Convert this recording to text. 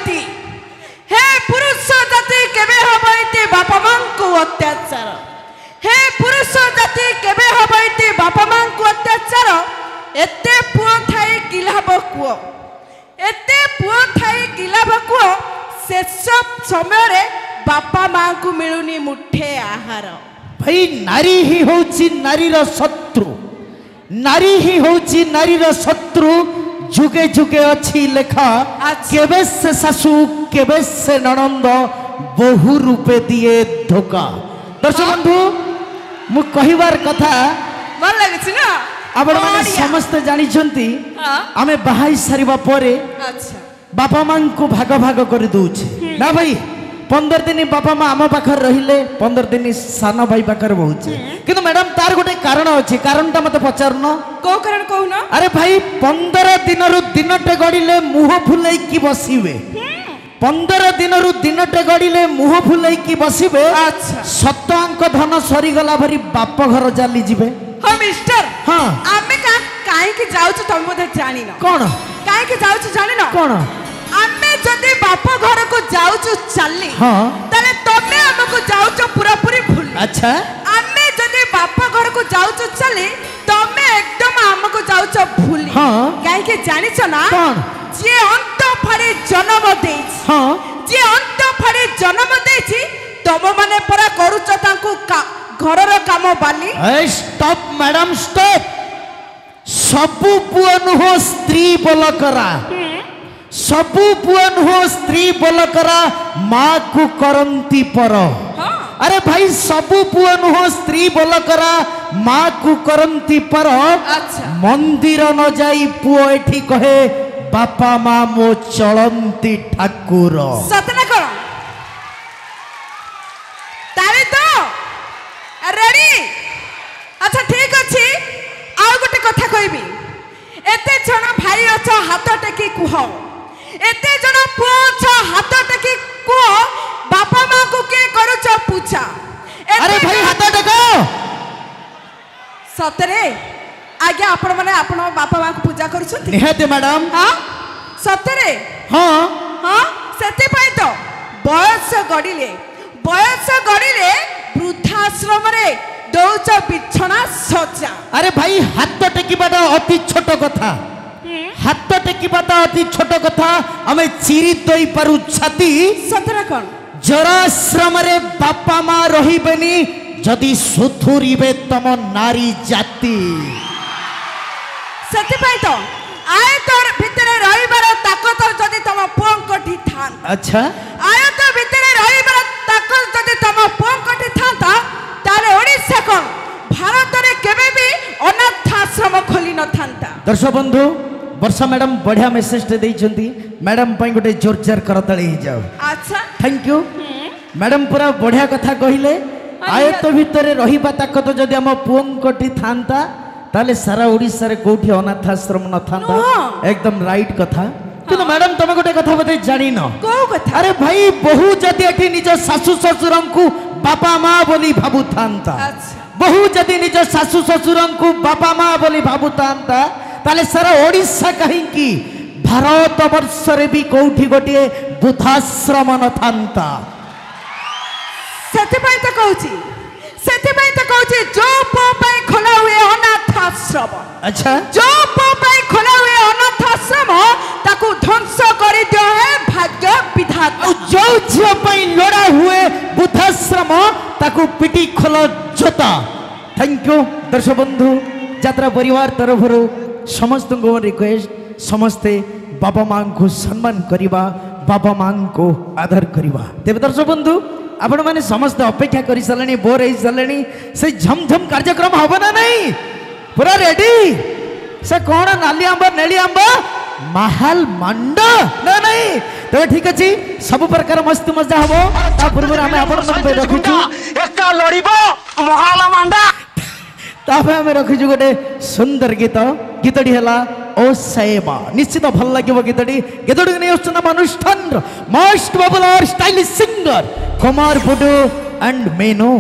जाति हे पुरुष जाति केबे हबो इते बापा मां को अत्याचार हे पुरुष जाति केबे हबो इते बापा मां को अत्याचार एते पुओ थाई किलाब कुओ एते पुओ थाई किलाब कुओ शेष समय रे बापा मां को मिलुनी मुठे आहार भाई नारी ही होची नारीर शत्रु नारी ही होची नारीर शत्रु जुगे जुगे अच्छी लेखा केबे से सासू केबे से ननंद बहु रूपे दिए धोखा दर्शक बंधु मु कहिवार कथा मन लागछि ना आपण माने समस्त जानि छंती आमे बाहाई सारिबा परे अच्छा बापा मां को भाग भाग कर दउछि ना भाई 15 दिन बापा मां आम पाखर रहिले 15 दिन सान भाई पाखर बहुचे किंतु मैडम तार गोटे कारण अछि कारणटा मते पचारनो को कारण कहूना अरे भाई 15 दिन रु दिनटे गडिले मुह फुलाई की बसिबे 15 दिन रु दिनटे गडिले मुह फुलाई की बसिबे अच्छा 7 अंक धन सरी गला भरी बाप घर जाली जिबे हां मिस्टर हां आमे काहे के जाउछ तुम मते जानि न कोन काहे के जाउछ जानि न कोन आमे जदि बाप घर को जाउछ चली हां तले तमे हमको जाउछ पूरा पूरी भूल अच्छा आमे जदि बाप घर को जाउछ चली तमे एकदम हमको जाउछ भूल हां काहे के जानि छ ना कोन जे अंत फाड़ी जन्म देछि हां जे अंत फाड़ी जन्म देछि तम माने परा करूछ तांको घरर काम बाली स्टॉप मैडम स्टॉप सबु पुओ नुह स्त्री बोलकरा सबु पुओ नुह स्त्री बोलकरा माँ को करंती पर अरे भाई सबु पुओ नुह स्त्री बोलकरा माँ को करंती पर अच्छा मंदिर न जाई पुओ एठी कहे बापा माँ मो चलंती ठाकुर सतना करो तारे तो रेडी अच्छा ठीक अछि आउ गोटे कथा कहबी एते जण भाई अछ हाथ टेकी कुह एते जण पुओ अछ हाथ टेकी कुह बापा मां को के करूछ पूछा अरे भाई हाथ टेको सतरे आगे आपण माने आपण बापा मां को पूजा करूछ निहाते मैडम हां सतरे हां हां सेते पाई तो बयस गडिले वृद्धाश्रम रे दौच बिछना सजा अरे भाई हाथ टेकिबाटा अति छोट कथा हाथ टेकिबाटा अति छोट कथा आमे चिरी दई पारु छाती सतरा कोन जराश्रम रे बापा मां रहिबेनी जदि सुथुरिबे तम नारी जाति सती पाई तो आय तोर भितरे रहिबार ताकत जदि तम पोंकठी थान अच्छा आय तो भितरे रहिबार ताकत जदि तम पोंकठी थांता ताले ओडिसा कोन भारत रे केबे भी अनाथ आश्रम खोली न थांता दर्शक बंधु वर्षा मैडम बढ़िया मेसेज दे दैछंती मैडम पई गोटे जोरजार करतळी जाओ अच्छा थैंक यू मैडम पूरा बढ़िया कथा कहिले आयत भितरे रहिबा ताकत जदि हम पोंकठी थांता ताले सारा ओडिसा रे कोठी अनाथ आश्रम न थांता एकदम राइट कथा किंतु मैडम तुम गोटे कथा बते जानि न को कथा अरे भाई बहु जदि एठी निज सासु ससुरंकु बापा मां बोली भाबु थांता बहु जदि निज सासु ससुरंकु बापा मां बोली भाबु थांता ताले सारा ओडिसा कहीं की भारत वर्ष रे भी कोठी गोटे बुद्धाश्रम न थांता सेते पई तो कहूची जो पो पई खोला हुए अनाथ आश्रम अच्छा जो पो पई खोला हुए अनाथ आश्रम ताकू ध्वंस करि दियो है भाग्य विधाता जो झियो पई लोड़ा हुए बुद्धाश्रम ताकू पिटी खोल जोता थैंक यू दर्शक बंधु यात्रा परिवार तरफ समस्त को रिक्वेस्ट समस्ते बाबा मां को सम्मान करिबा बाबा मां को आदर करिबा तेबे दर्शक बंधु आपण माने समस्त अपेक्षा करि सलेनी बोर हे सलेनी से झमझम कार्यक्रम होबो ना नहीं पूरा रेडी से कोन नाली आंब नेली आंब महल मंड ना नहीं तो ठीक अछि सब प्रकार मस्त मजा हबो ता पूर्व हमें आपण मन पे रखिछु एका लड़िबो महल मंडा तापे हमें रखिछु गोटे सुंदर गीत गीतडी हला ओ सेवा निश्चित भल लागिबो गीतडी गीतडी नै आछन अनुष्ठान most popular stylish singer Kumar पुडू एंड मेनो